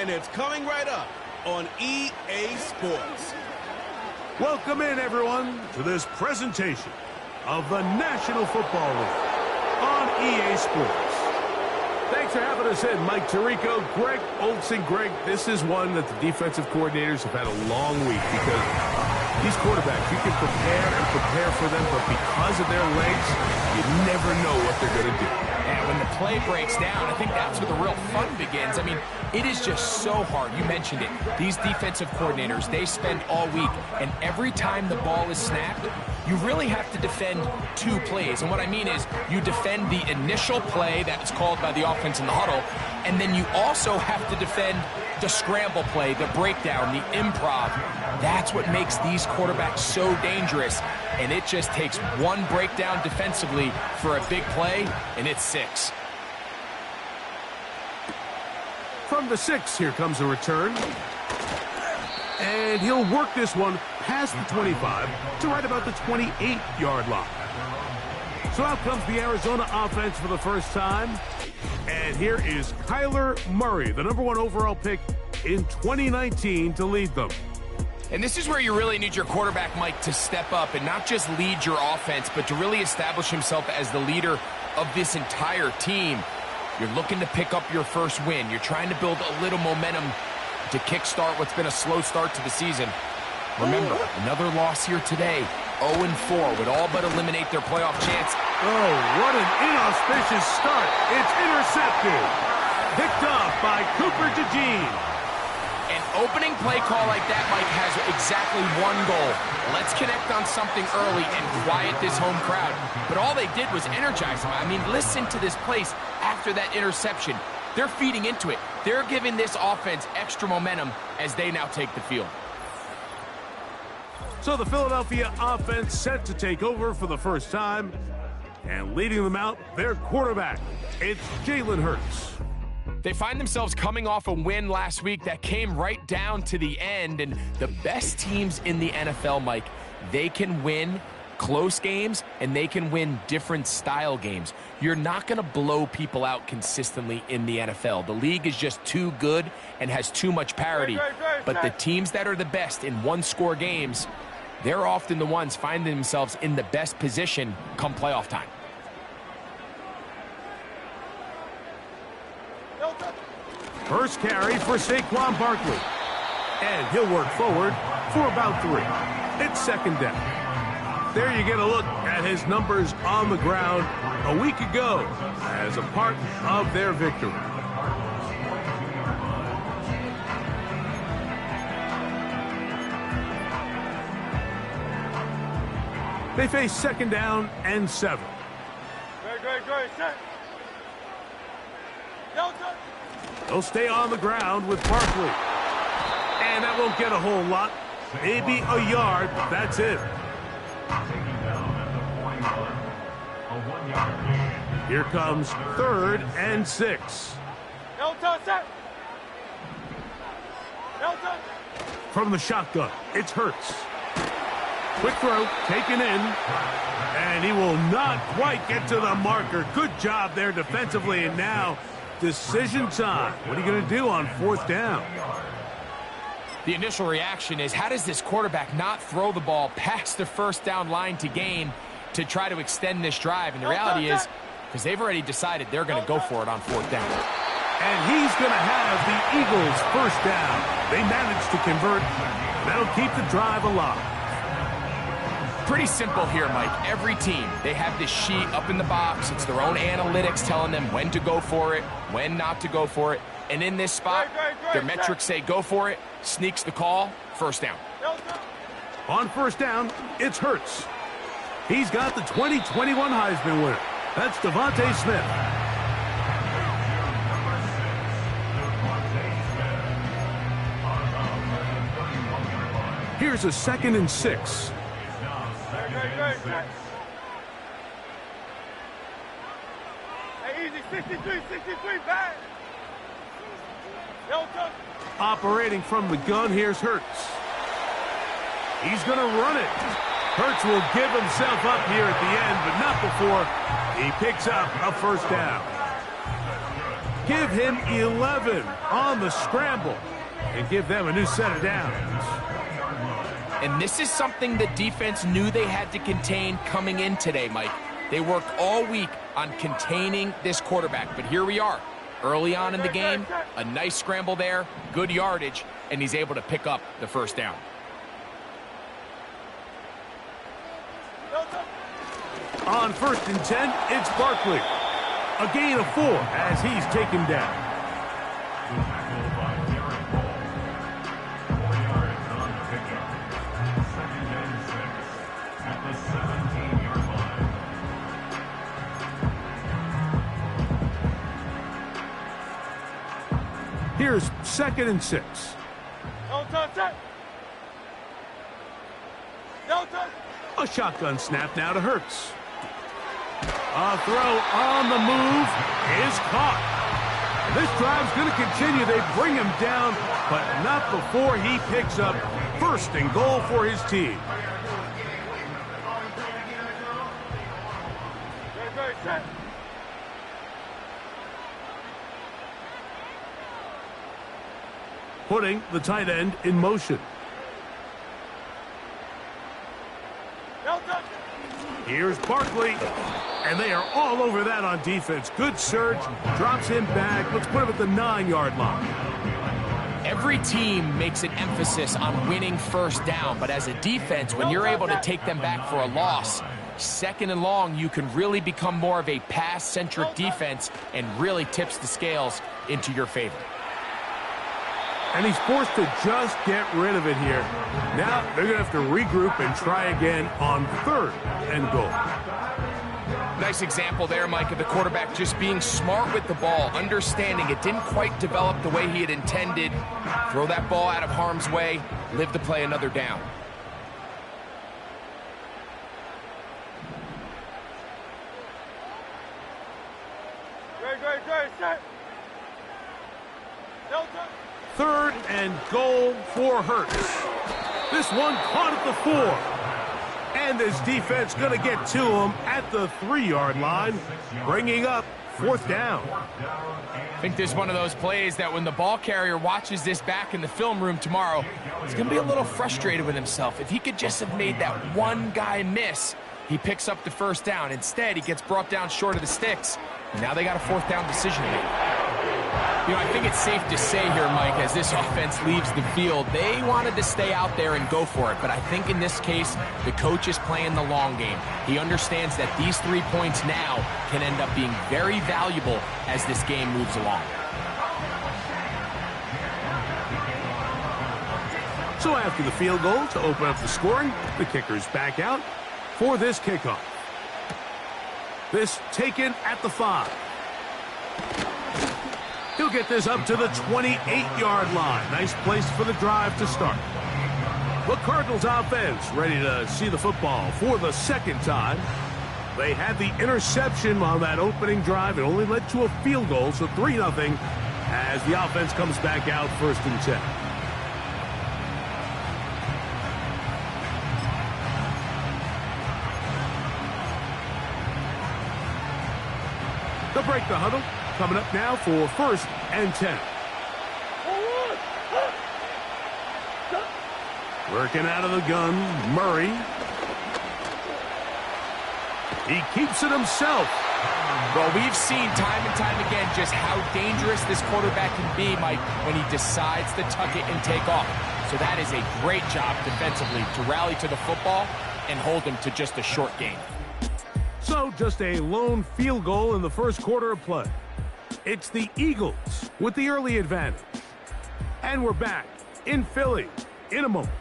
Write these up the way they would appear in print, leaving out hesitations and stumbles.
and it's coming right up on EA Sports. Welcome in, everyone, to this presentation of the National Football League on EA Sports. Thanks for having us in, Mike Tirico, Greg Olsen. Greg, this is one that the defensive coordinators have had a long week because these quarterbacks, you can prepare and prepare for them, but because of their legs, you never know what they're going to do. And when the play breaks down, I think that's where the real fun begins. I mean, it is just so hard. You mentioned it. These defensive coordinators, they spend all week, and every time the ball is snapped, you really have to defend two plays. And what I mean is you defend the initial play that is called by the offense in the huddle, and then you also have to defend the scramble play, the breakdown, the improv. That's what makes these quarterbacks so dangerous. And it just takes one breakdown defensively for a big play, and it's 6. From the 6, here comes a return. And he'll work this one past the 25 to right about the 28-yard line. So out comes the Arizona offense for the first time. And here is Kyler Murray, the #1 overall pick in 2019 to lead them. And this is where you really need your quarterback, Mike, to step up and not just lead your offense, but to really establish himself as the leader of this entire team. You're looking to pick up your first win. You're trying to build a little momentum to kickstart what's been a slow start to the season. Remember, another loss here today. 0-4 would all but eliminate their playoff chance. Oh, what an inauspicious start. It's intercepted. Picked off by Cooper DeJean. An opening play call like that, Mike, has exactly one goal. Let's connect on something early and quiet this home crowd. But all they did was energize them. I mean, listen to this place after that interception. They're feeding into it. They're giving this offense extra momentum as they now take the field. So the Philadelphia offense set to take over for the first time. And leading them out, their quarterback. It's Jalen Hurts. They find themselves coming off a win last week that came right down to the end. And the best teams in the NFL, Mike, they can win close games and they can win different style games. You're not going to blow people out consistently in the NFL. The league is just too good and has too much parity. But the teams that are the best in one-score games, they're often the ones finding themselves in the best position come playoff time. First carry for Saquon Barkley. And he'll work forward for about 3. It's second down. There you get a look at his numbers on the ground a week ago as a part of their victory. They face second down and 7. Great. Set. They'll stay on the ground with Barkley. And that won't get a whole lot. Maybe a yard, but that's it. Here comes 3rd and 6. From the shotgun, it's Hurts. Quick throw, taken in. And he will not quite get to the marker. Good job there defensively, and now decision time. What are you going to do on 4th down? The initial reaction is, how does this quarterback not throw the ball past the first down line to gain to try to extend this drive? And the reality is, because they've already decided they're going to go for it on 4th down. And he's going to have the Eagles first down. They managed to convert. That'll keep the drive alive. Pretty simple here, Mike. Every team, they have this sheet up in the box. It's their own analytics telling them when to go for it, when not to go for it. And in this spot, their metrics say go for it, sneaks the call, first down. On 1st down, it's Hurts. He's got the 2021 Heisman winner. That's Devontae Smith. Here's a 2nd and 6. Hey, easy, 63, back. Operating from the gun, here's Hurts. He's going to run it. Hurts will give himself up here at the end, but not before he picks up a first down. give him 11 on the scramble and give them a new set of downs. And this is something the defense knew they had to contain coming in today, Mike. They worked all week on containing this quarterback, but here we are. Early on in the game, a nice scramble there, good yardage, and he's able to pick up the first down. On 1st and 10, it's Barkley. A gain of 4 as he's taken down. Here's 2nd and 6. No touch it. No touch. A shotgun snap now to Hurts. A throw on the move is caught. This drive's going to continue. They bring him down, but not before he picks up 1st and goal for his team. Very set. Putting the tight end in motion. No touch. Here's Barkley, and they are all over that on defense. Good surge, drops him back. Let's put him at the 9-yard line. Every team makes an emphasis on winning first down, but as a defense, when you're able to take them back for a loss, 2nd and long, you can really become more of a pass-centric defense and really tips the scales into your favor. And he's forced to just get rid of it here. Now they're going to have to regroup and try again on 3rd and goal. Nice example there, Mike, of the quarterback just being smart with the ball, understanding it didn't quite develop the way he had intended. Throw that ball out of harm's way, live to play another down. Great, set. No touch. 3rd and goal for Hurts. This one caught at the 4. And this defense going to get to him at the 3-yard line, bringing up 4th down. I think this is one of those plays that when the ball carrier watches this back in the film room tomorrow, he's going to be a little frustrated with himself. If he could just have made that one guy miss, he picks up the 1st down. Instead, he gets brought down short of the sticks. Now they got a 4th down decision to make. You know, I think it's safe to say here, Mike, as this offense leaves the field, they wanted to stay out there and go for it. But I think in this case, the coach is playing the long game. He understands that these 3 points now can end up being very valuable as this game moves along. So after the field goal to open up the scoring, the kicker's back out for this kickoff. This taken at the 5. He'll get this up to the 28-yard line. Nice place for the drive to start. The Cardinals offense ready to see the football for the 2nd time. They had the interception on that opening drive. It only led to a field goal, so 3-0 as the offense comes back out 1st and 10. They'll break the huddle. Coming up now for 1st and 10. Working out of the gun, Murray. He keeps it himself. Well, we've seen time and time again just how dangerous this quarterback can be, Mike, when he decides to tuck it and take off. So that is a great job defensively to rally to the football and hold him to just a short gain. So just a lone field goal in the 1st quarter of play. It's the Eagles with the early advantage. And we're back in Philly in a moment.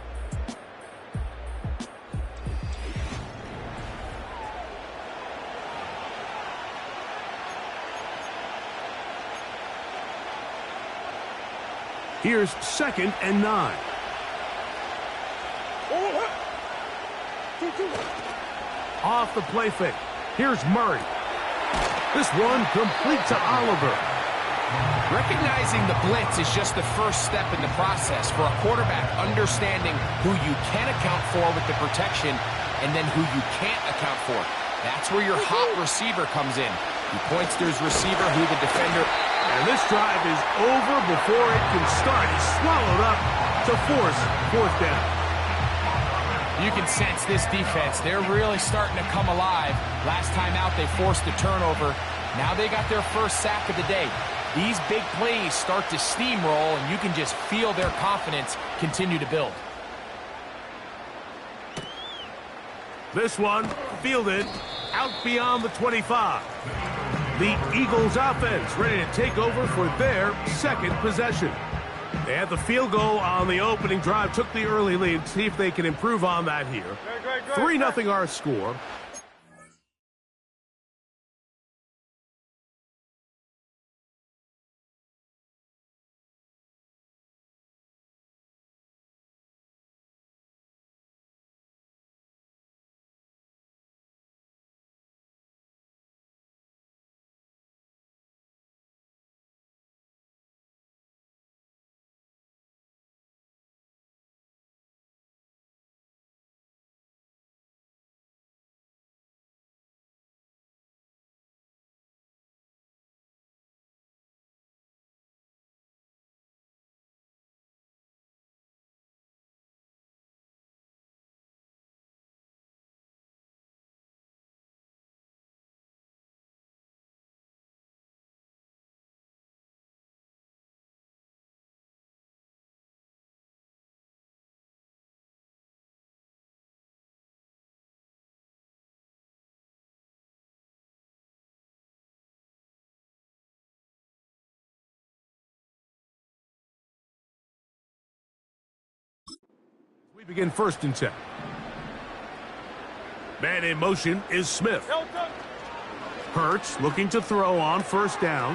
Here's 2nd and 9. Off the play fake. Here's Murray. This one complete to Oliver. Recognizing the blitz is just the first step in the process for a quarterback, understanding who you can account for with the protection and then who you can't account for. That's where your hot receiver comes in. He points to his receiver who the defender And this drive is over before it can start. He's swallowed up to force fourth down. You can sense this defense. They're really starting to come alive. Last time out, they forced a turnover. Now they got their first sack of the day. These big plays start to steamroll, and you can just feel their confidence continue to build. This one fielded out beyond the 25. The Eagles offense ready to take over for their second possession. They had the field goal on the opening drive, took the early lead. See if they can improve on that here. 3-0 our score. We begin 1st and 10. Man in motion is Smith. Hurts looking to throw on 1st down.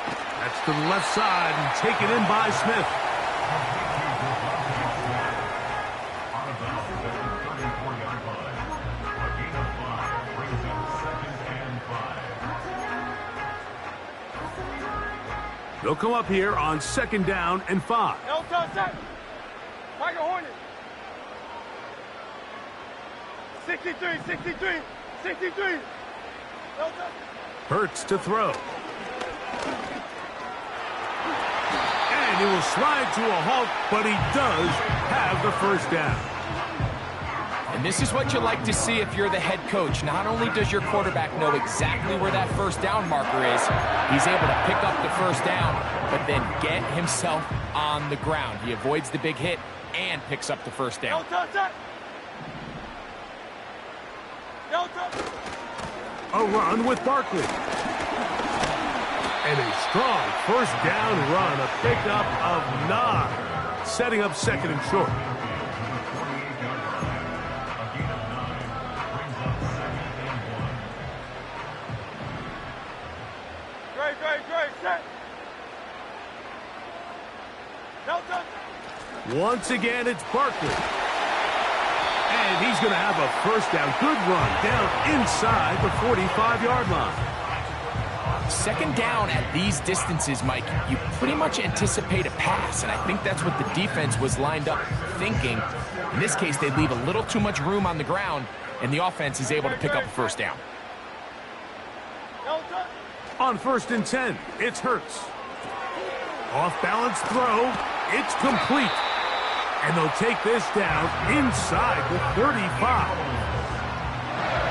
That's to the left side and taken in by Smith. They'll come up here on 2nd down and 5. Tiger Hornet. 63. Hurts to throw. And he will slide to a halt, but he does have the 1st down. And this is what you like to see if you're the head coach. Not only does your quarterback know exactly where that 1st down marker is, he's able to pick up the 1st down, but then get himself on the ground. He avoids the big hit and picks up the 1st down. A run with Barkley. And a strong 1st down run, a pickup of 9, setting up 2nd and short. Once again, it's Barkley. And he's going to have a 1st down. Good run down inside the 45-yard line. 2nd down at these distances, Mike, you pretty much anticipate a pass, and I think that's what the defense was lined up thinking. In this case, they leave a little too much room on the ground, and the offense is able to pick up a 1st down. On 1st and 10, it's Hurts. Off-balance throw. It's complete. And they'll take this down inside the 35.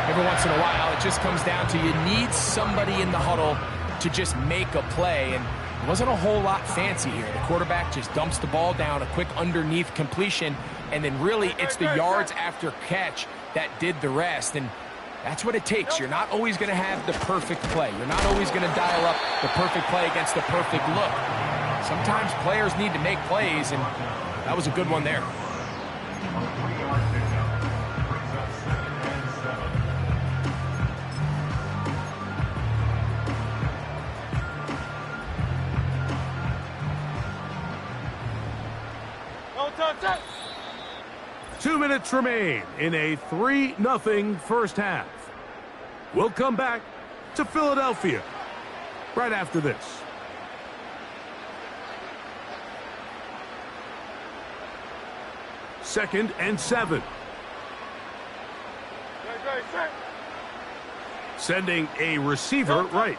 Every once in a while, it just comes down to you need somebody in the huddle to just make a play. And it wasn't a whole lot fancy here. The quarterback just dumps the ball down, a quick underneath completion, and then really it's the yards after catch that did the rest. And that's what it takes. You're not always going to have the perfect play. You're not always going to dial up the perfect play against the perfect look. Sometimes players need to make plays, and that was a good one there. Set. 2 minutes remain in a 3-0 first half. We'll come back to Philadelphia right after this. Second and 7. Sending a receiver right.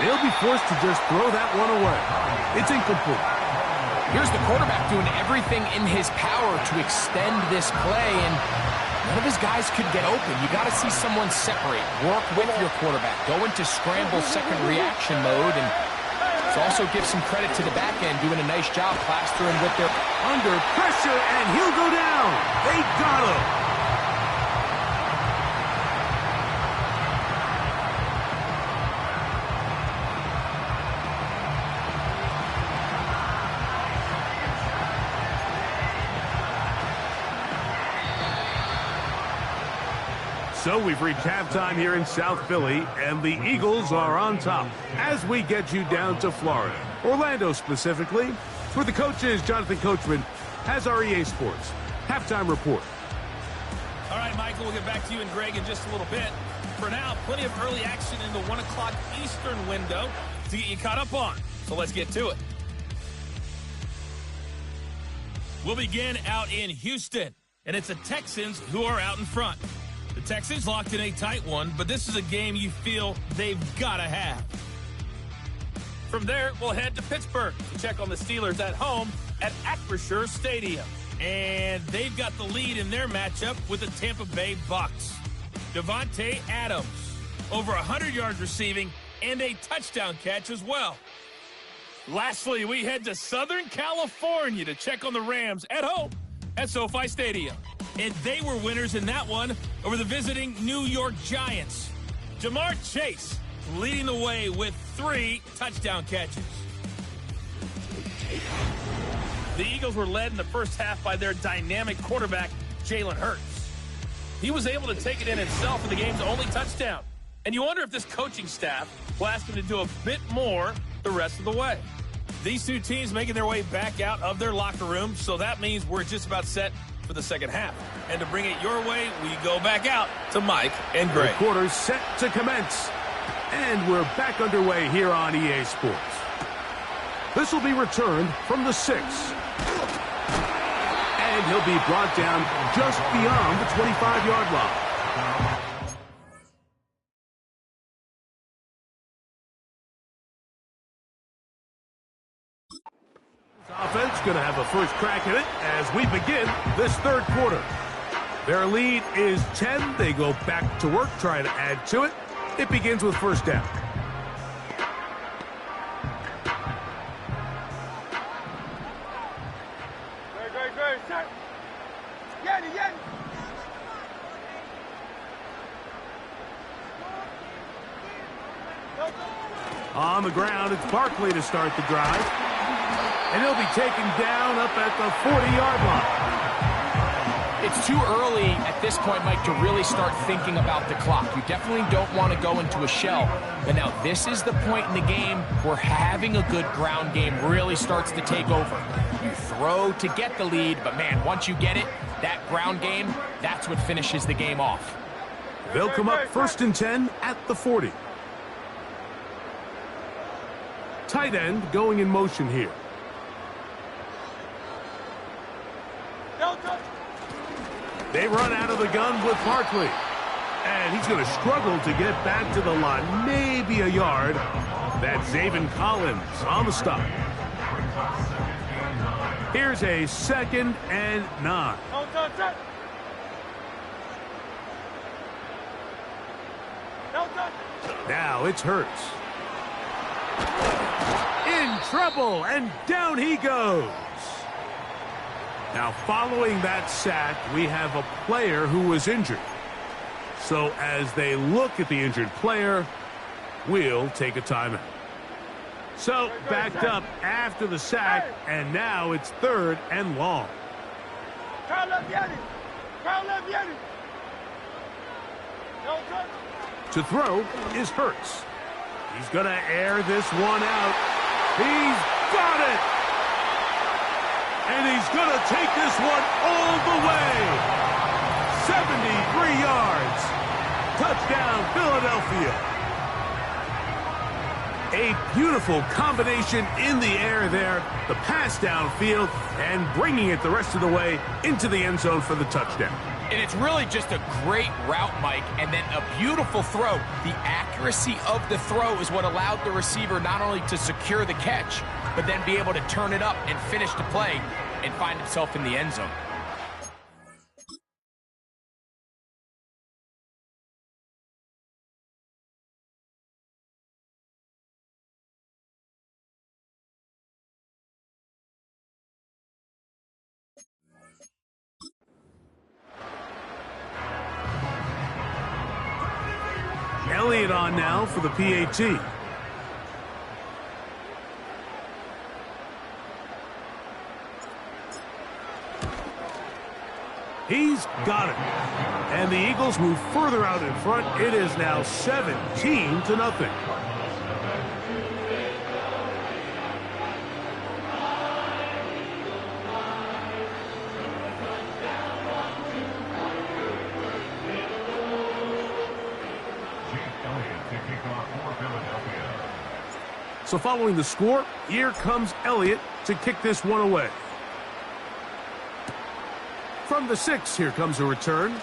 They'll be forced to just throw that one away. It's incomplete. Here's the quarterback doing everything in his power to extend this play, and none of his guys could get open. You got to see someone separate, work with your quarterback, go into scramble second reaction mode, and also give some credit to the back end, doing a nice job plastering with their... Under pressure, and he'll go down. They got him. So we've reached halftime here in South Philly, and the Eagles are on top as we get you down to Florida, Orlando specifically, where the coach is Jonathan Coachman has our EA Sports halftime report. All right, Michael, we'll get back to you and Greg in just a little bit. For now, plenty of early action in the 1 o'clock Eastern window to get you caught up on. So let's get to it. We'll begin out in Houston, and it's the Texans who are out in front. The Texans locked in a tight one, but this is a game you feel they've got to have. From there, we'll head to Pittsburgh to check on the Steelers at home at Acrisure Stadium. And they've got the lead in their matchup with the Tampa Bay Bucs. Devontae Adams, over 100 yards receiving and a touchdown catch as well. Lastly, we head to Southern California to check on the Rams at home at SoFi Stadium. And they were winners in that one over the visiting New York Giants. Jamar Chase leading the way with 3 touchdown catches. The Eagles were led in the first half by their dynamic quarterback, Jalen Hurts. He was able to take it in himself for the game's only touchdown. And you wonder if this coaching staff will ask him to do a bit more the rest of the way. These two teams making their way back out of their locker room, so that means we're just about set for the second half. And to bring it your way, we go back out to Mike and Greg. The quarter's set to commence. And we're back underway here on EA Sports. This will be returned from the 6. And he'll be brought down just beyond the 25-yard line. Offense going to have a first crack at it as we begin this third quarter. Their lead is 10. They go back to work, try to add to it. It begins with first down. Great, set. Yanni. On the ground, it's Barkley to start the drive. And he'll be taken down up at the 40-yard line. It's too early at this point, Mike, to really start thinking about the clock. You definitely don't want to go into a shell. But now this is the point in the game where having a good ground game really starts to take over. You throw to get the lead, but man, once you get it, that ground game, that's what finishes the game off. They'll come up first and 10 at the 40. Tight end going in motion here. They run out of the gun with Barkley. And he's going to struggle to get back to the line. Maybe a yard. That's Zaven Collins on the stop. Here's a 2nd and 9. Now it's Hurts. In trouble, and down he goes. Now, following that sack, we have a player who was injured. So as they look at the injured player, we'll take a timeout. So backed up after the sack, and now it's 3rd and long. To throw is Hurts. He's going to air this one out. He's got it! And he's going to take this one all the way. 73 yards. Touchdown, Philadelphia. A beautiful combination in the air there. The pass downfield and bringing it the rest of the way into the end zone for the touchdown. And it's really just a great route, Mike, and then a beautiful throw. The accuracy of the throw is what allowed the receiver not only to secure the catch, but then be able to turn it up and finish the play and find himself in the end zone. Elliott on now for the PAT. He's got it. And the Eagles move further out in front. It is now 17-0. So following the score, here comes Elliott to kick this one away. From the 6, here comes a return.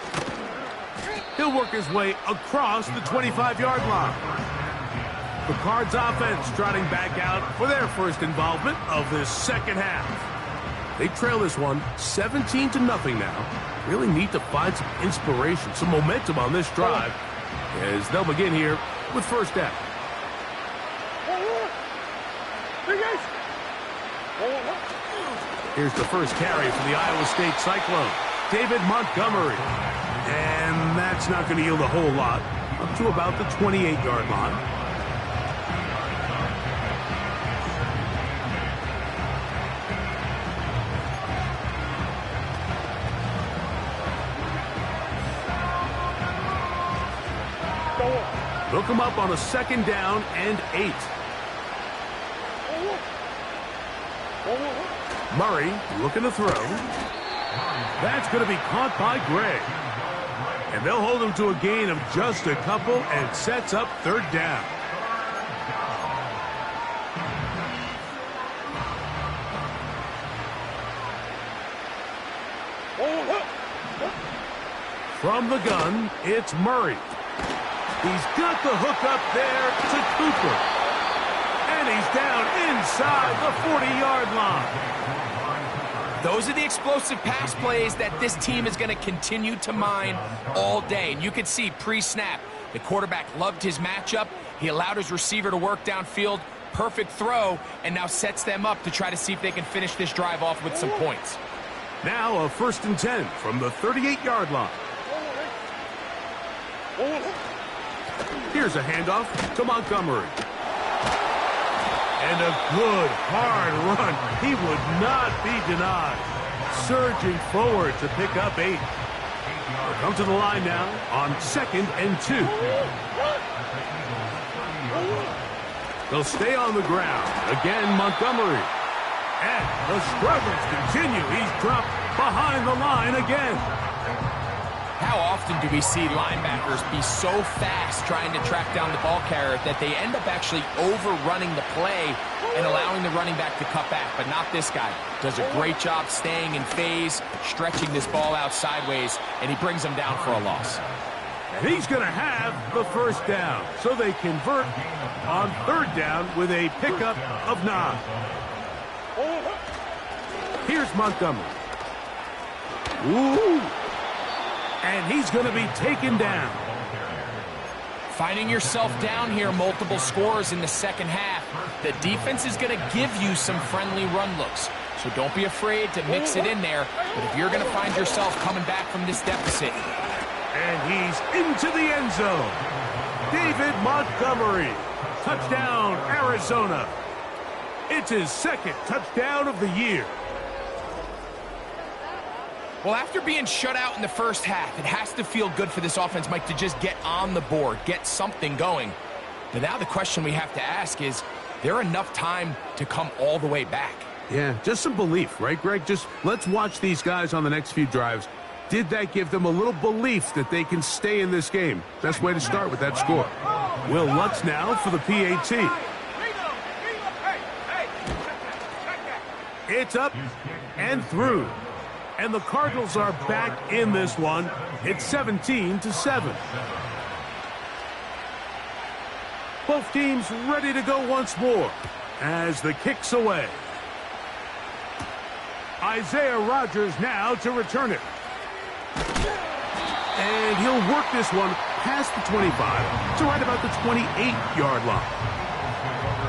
He'll work his way across the 25-yard line. The Cards offense trotting back out for their first involvement of this second half. They trail this one 17-0 now. Really need to find some inspiration, some momentum on this drive as they'll begin here with first down. Here's the first carry for the Iowa State Cyclone, David Montgomery. And that's not going to yield a whole lot, up to about the 28-yard line. They'll come up on a 2nd down and 8. Murray looking to throw. That's going to be caught by Gray. And they'll hold him to a gain of just a couple and sets up 3rd down. From the gun, it's Murray. He's got the hook up there to Cooper. And he's down inside the 40-yard line. Those are the explosive pass plays that this team is going to continue to mine all day. And you can see pre-snap, the quarterback loved his matchup. He allowed his receiver to work downfield. Perfect throw, and now sets them up to try to see if they can finish this drive off with some points. Now a 1st and 10 from the 38-yard line. Here's a handoff to Montgomery. And a good, hard run. He would not be denied. Surging forward to pick up 8. They'll come to the line now on 2nd and 2. They'll stay on the ground. Again, Montgomery. And the struggles continue. He's dropped behind the line again. How often do we see linebackers be so fast trying to track down the ball carrier that they end up actually overrunning the play and allowing the running back to cut back? But not this guy. Does a great job staying in phase, stretching this ball out sideways, and he brings them down for a loss. And he's going to have the 1st down. So they convert on 3rd down with a pickup of 9. Here's Montgomery. Ooh. And he's going to be taken down. Finding yourself down here, multiple scores in the second half. The defense is going to give you some friendly run looks. So don't be afraid to mix it in there. But if you're going to find yourself coming back from this deficit. And he's into the end zone. David Montgomery. Touchdown, Arizona. It's his 2nd touchdown of the year. Well, after being shut out in the first half, it has to feel good for this offense, Mike, to just get on the board, get something going. But now the question we have to ask is there enough time to come all the way back? Yeah, just some belief, right, Greg? Just let's watch these guys on the next few drives. Did that give them a little belief that they can stay in this game? Best way to start with that score. Will Lutz now for the PAT. It's up and through. And the Cardinals are back in this one. It's 17-7. Both teams ready to go once more as the kick's away. Isaiah Rodgers now to return it. And he'll work this one past the 25 to right about the 28-yard line.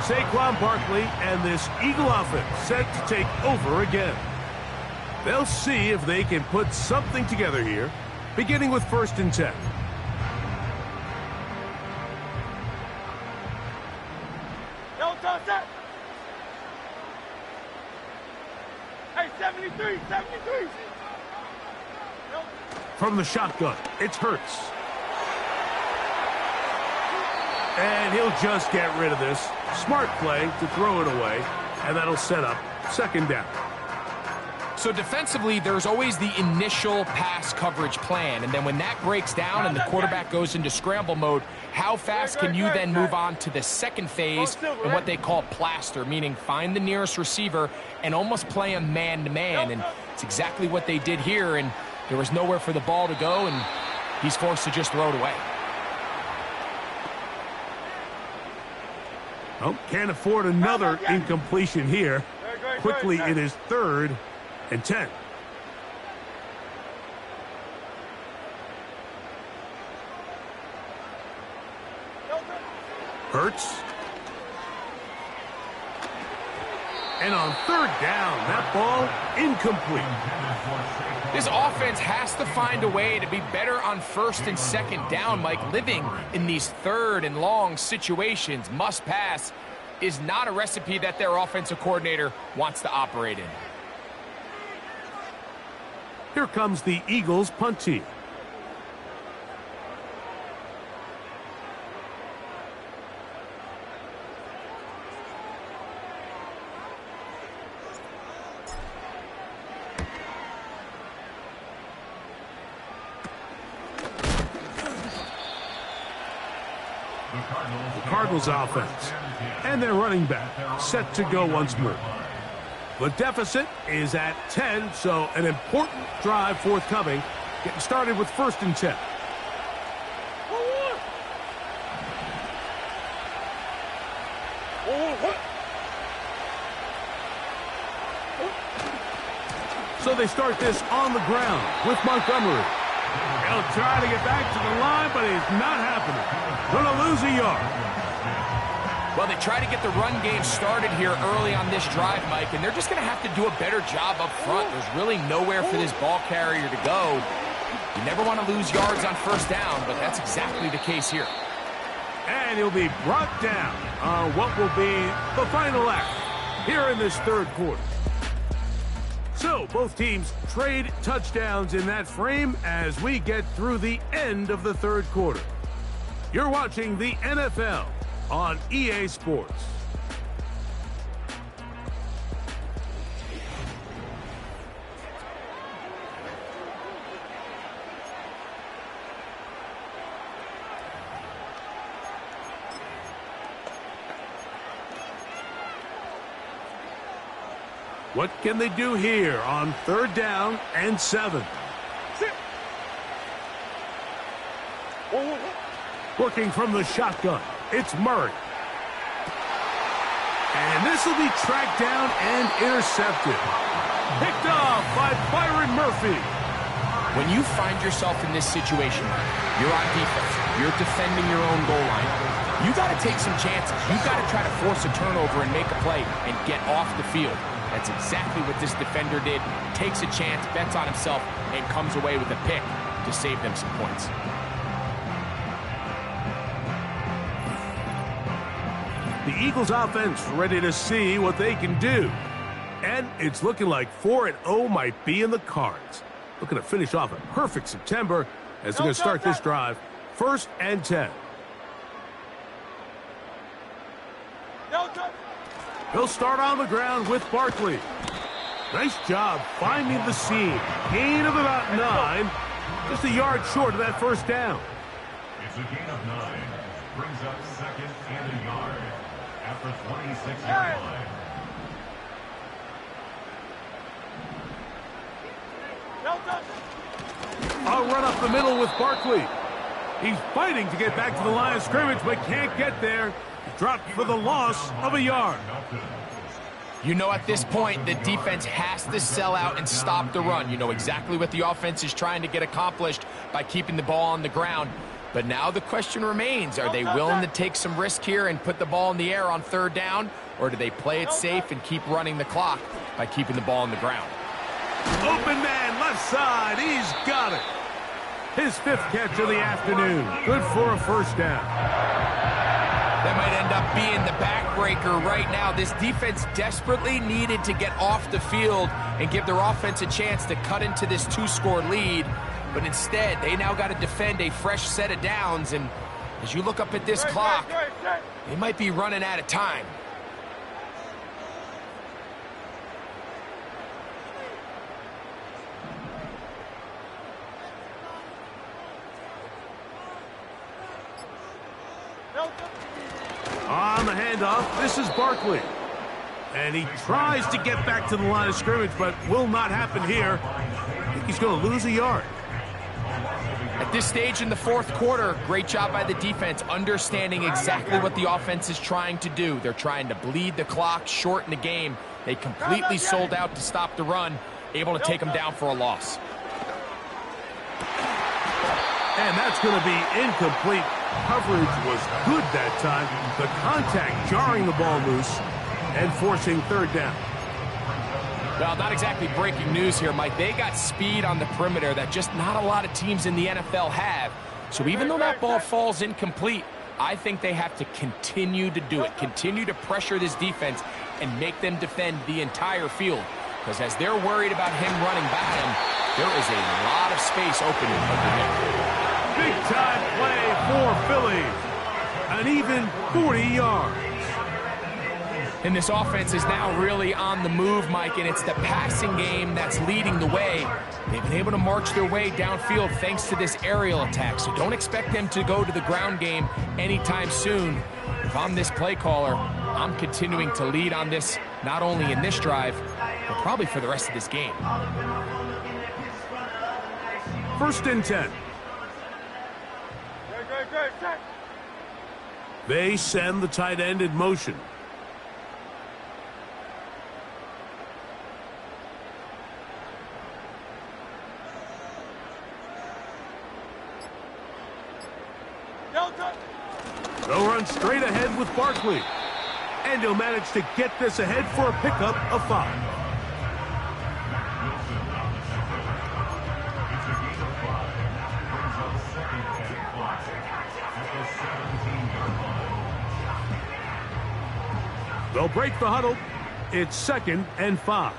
Saquon Barkley and this Eagle offense set to take over again. They'll see if they can put something together here, beginning with 1st and 10. Hey, 73, 73. From the shotgun, it's Hurts. And he'll just get rid of this. Smart play to throw it away, and that'll set up 2nd down. So defensively, there's always the initial pass coverage plan, and then when that breaks down and the quarterback goes into scramble mode, how fast can you then move on to the second phase and what they call plaster, meaning find the nearest receiver and almost play him man-to-man, and it's exactly what they did here, and there was nowhere for the ball to go, and he's forced to just throw it away. Oh, can't afford another incompletion here. Quickly, it is 3rd and 10. Hurts. And on 3rd down, that ball incomplete. This offense has to find a way to be better on 1st and 2nd down, Mike. Living in these 3rd and long situations, must pass, is not a recipe that their offensive coordinator wants to operate in. Here comes the Eagles punt team. The Cardinals offense and their running back set to go once more. The deficit is at 10, so an important drive forthcoming. Getting started with 1st and 10. So they start this on the ground with Montgomery. He'll try to get back to the line, but it's not happening. Going to lose a yard. Well, they try to get the run game started here early on this drive, Mike, and they're just going to have to do a better job up front. There's really nowhere for this ball carrier to go. You never want to lose yards on 1st down, but that's exactly the case here. And he'll be brought down on what will be the final act here in this 3rd quarter. So both teams trade touchdowns in that frame as we get through the end of the 3rd quarter. You're watching the NFL on EA Sports. What can they do here on 3rd down and 7? Working from the shotgun, it's Murray. And this will be tracked down and intercepted. Picked off by Byron Murphy. When you find yourself in this situation, you're on defense, you're defending your own goal line, you got to take some chances. You got to try to force a turnover and make a play and get off the field. That's exactly what this defender did. Takes a chance, bets on himself, and comes away with a pick to save them some points. The Eagles offense ready to see what they can do. And it's looking like 4-0 might be in the cards. Looking to finish off a perfect September as they're going to start this drive. 1st and 10. He'll start on the ground with Barkley. Nice job finding the seam. Gain of about 9. Just a yard short of that 1st down. It's a gain of 9. Brings up 2nd and a yard after 26-yard line. A run up the middle with Barkley. He's fighting to get back to the line of scrimmage, but can't get there. Dropped for the loss of a yard. You know, at this point, the defense has to sell out and stop the run. You know exactly what the offense is trying to get accomplished by keeping the ball on the ground. But now the question remains, are they willing to take some risk here and put the ball in the air on third down? Or do they play it safe and keep running the clock by keeping the ball on the ground? Open man, left side. He's got it. His 5th catch of the afternoon. Good for a first down. That might end up being the backbreaker right now. This defense desperately needed to get off the field and give their offense a chance to cut into this 2-score lead. But instead, they now got to defend a fresh set of downs. And as you look up at this clock, they might be running out of time. On the handoff, this is Barkley. And he tries to get back to the line of scrimmage, but will not happen here. I think he's going to lose a yard. At this stage in the 4th quarter, great job by the defense, understanding exactly what the offense is trying to do. They're trying to bleed the clock, shorten the game. They completely sold out to stop the run, able to take them down for a loss. And that's going to be incomplete. Coverage was good that time. The contact jarring the ball loose and forcing third down. Well, not exactly breaking news here, Mike. They got speed on the perimeter that just not a lot of teams in the NFL have. So even though that ball falls incomplete, I think they have to continue to do it, continue to pressure this defense and make them defend the entire field. Because as they're worried about him running by them, there is a lot of space opening under him. Big-time play for Philly. An even 40 yards. And this offense is now really on the move, Mike, and it's the passing game that's leading the way. They've been able to march their way downfield thanks to this aerial attack, so don't expect them to go to the ground game anytime soon. If I'm this play caller, I'm continuing to lead on this, not only in this drive, but probably for the rest of this game. 1st and 10. They send the tight end in motion. They'll run straight ahead with Barkley. And he'll manage to get this ahead for a pickup of 5. They'll break the huddle. It's 2nd and 5.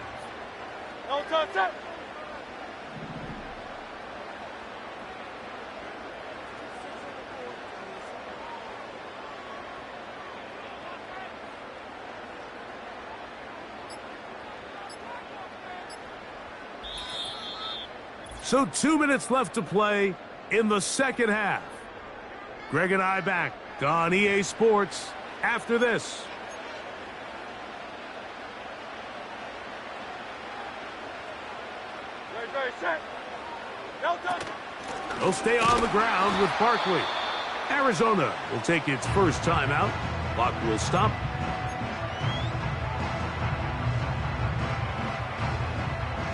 So 2 minutes left to play in the 2nd half. Greg and I back on EA Sports after this. They'll stay on the ground with Barkley. Arizona will take its first timeout. Clock will stop.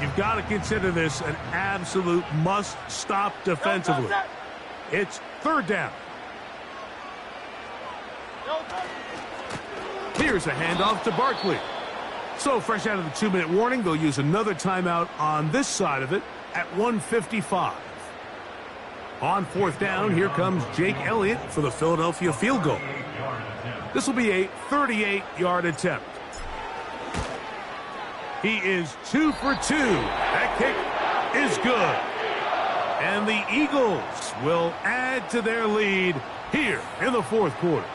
You've got to consider this an absolute must-stop defensively. It's 3rd down. Here's a handoff to Barkley. So fresh out of the 2-minute warning, they'll use another timeout on this side of it at 1:55. On 4th down, here comes Jake Elliott for the Philadelphia field goal. This will be a 38-yard attempt. He is 2 for 2. That kick is good. And the Eagles will add to their lead here in the 4th quarter.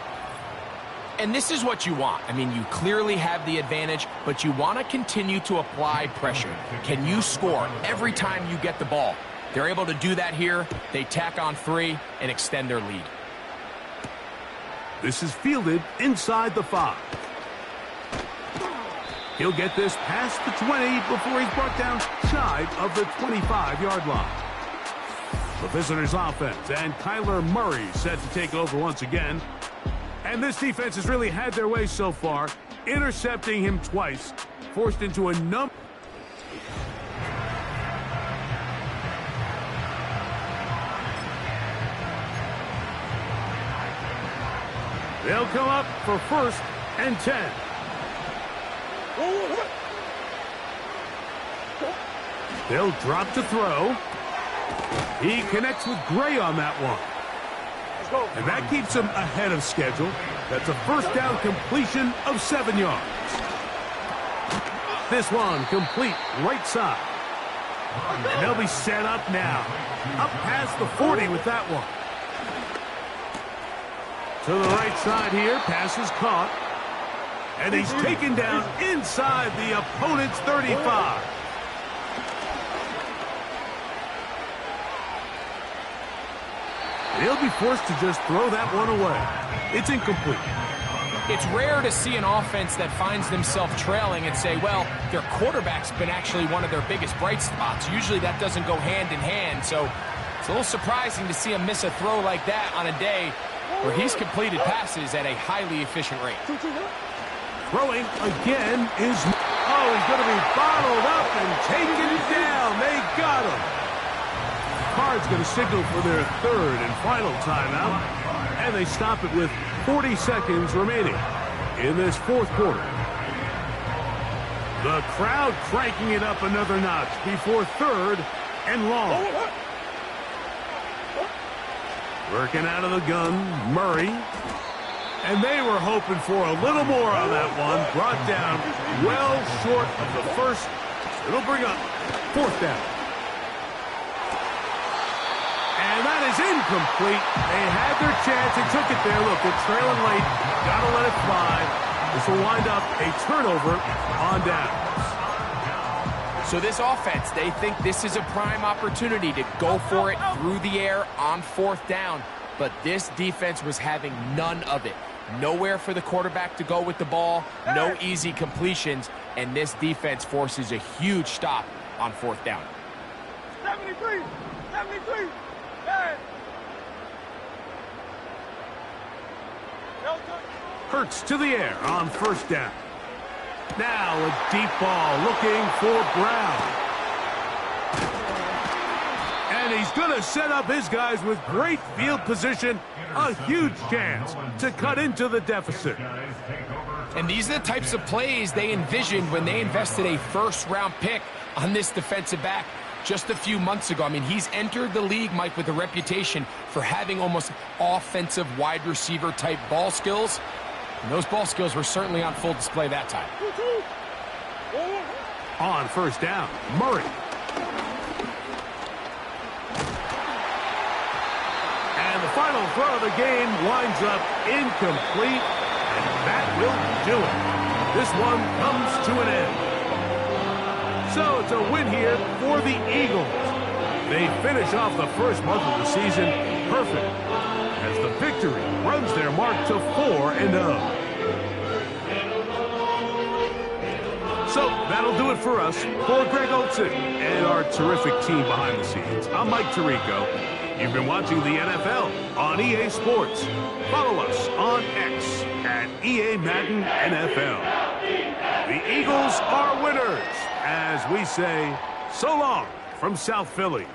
And this is what you want. I mean, you clearly have the advantage, but you want to continue to apply pressure. Can you score every time you get the ball? They're able to do that here. They tack on 3 and extend their lead. This is fielded inside the 5. He'll get this past the 20 before he's brought down shy of the 25-yard line. The visitors' offense and Kyler Murray set to take over once again. And this defense has really had their way so far, intercepting him twice, forced into a number. They'll come up for 1st and 10. They'll drop to throw. He connects with Gray on that one. And that keeps him ahead of schedule. That's a first down completion of 7 yards. This one complete right side. And they'll be set up now. Up past the 40 with that one. To the right side here, pass is caught. And he's taken down inside the opponent's 35. He'll be forced to just throw that one away. It's incomplete. It's rare to see an offense that finds themselves trailing and say, well, their quarterback's been actually one of their biggest bright spots. Usually that doesn't go hand in hand, so it's a little surprising to see him miss a throw like that on a day where he's completed passes at a highly efficient rate. Throwing again is... Oh, he's going to be bottled up and taken down. They got him. Cards going to signal for their 3rd and final timeout, and they stop it with 40 seconds remaining in this 4th quarter. The crowd cranking it up another notch before 3rd and long. Working out of the gun, Murray. And they were hoping for a little more on that one. Brought down well short of the first. It'll bring up 4th down. And that is incomplete. They had their chance. They took it there. Look, they're trailing late. Got to let it fly. This will wind up a turnover on downs. So this offense, they think this is a prime opportunity to go for it through the air on 4th down. But this defense was having none of it. Nowhere for the quarterback to go with the ball. No easy completions. And this defense forces a huge stop on 4th down. 73! 73! Hey! Hurts to the air on 1st down. Now a deep ball looking for Brown. And he's going to set up his guys with great field position. A huge chance to cut into the deficit. And these are the types of plays they envisioned when they invested a 1st-round pick on this defensive back just a few months ago. I mean, he's entered the league, Mike, with a reputation for having almost offensive wide receiver type ball skills. And those ball skills were certainly on full display that time. On 1st down, Murray. And the final throw of the game winds up incomplete, and that will do it. This one comes to an end. So it's a win here for the Eagles. They finish off the first month of the season perfect, as the victory runs their mark to 4-0. So that'll do it for us. For Greg Olsen and our terrific team behind the scenes, I'm Mike Tirico. You've been watching the NFL on EA Sports. Follow us on X at EA Madden NFL. The Eagles are winners, as we say so long from South Philly.